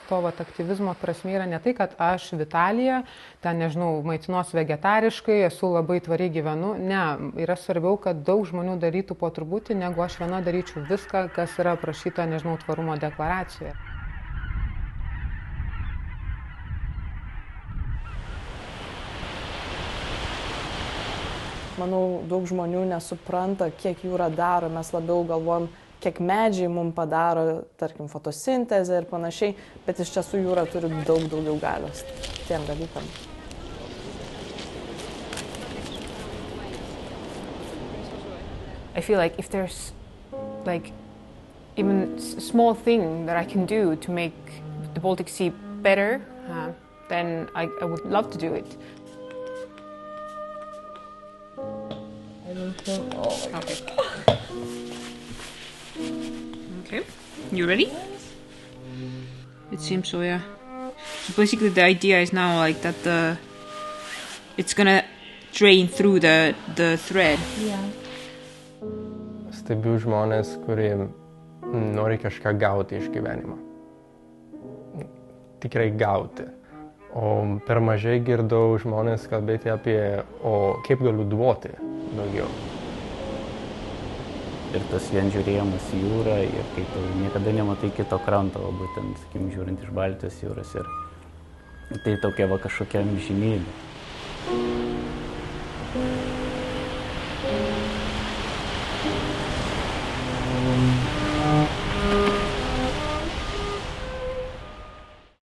to vat, aktyvizmo prasme yra ne tai, kad aš Vitalija, ten, nežinau, maitinos vegetariškai, esu labai tvariai gyvenu. Ne, yra svarbiau, kad daug žmonių darytų po truputį, negu aš viena daryčiau viską, kas yra aprašyta, nežinau, tvarumo deklaracijoje. Manau, daug žmonių nesupranta, kiek jūra daro, mes labiau galvojam, kiek medžiai mums padaro, tarkim, fotosintezę ir panašiai, bet iš tiesų jūra turi daug daugiau galios tiem dalykam. I feel like if there's like even small thing that I can do to make the Baltic Sea better, then I would love to do it. Okay. Okay, you ready? It seems so, yeah. So basically the idea is now like that it's gonna drain through the thread. Yeah. Stebiu žmonės, kurie nori kažką gauti iš gyvenimo. Tikrai gauti. O per mažai girdau žmonės kalbėti apie, o kaip galiu duoti daugiau. Ir tas vien žiūrėjimas į jūrą ir kai tu niekada nematai kito kranto, o būtent, sakykim, žiūrint iš Baltijos jūros ir tai tokia va kažkokia amžinybė.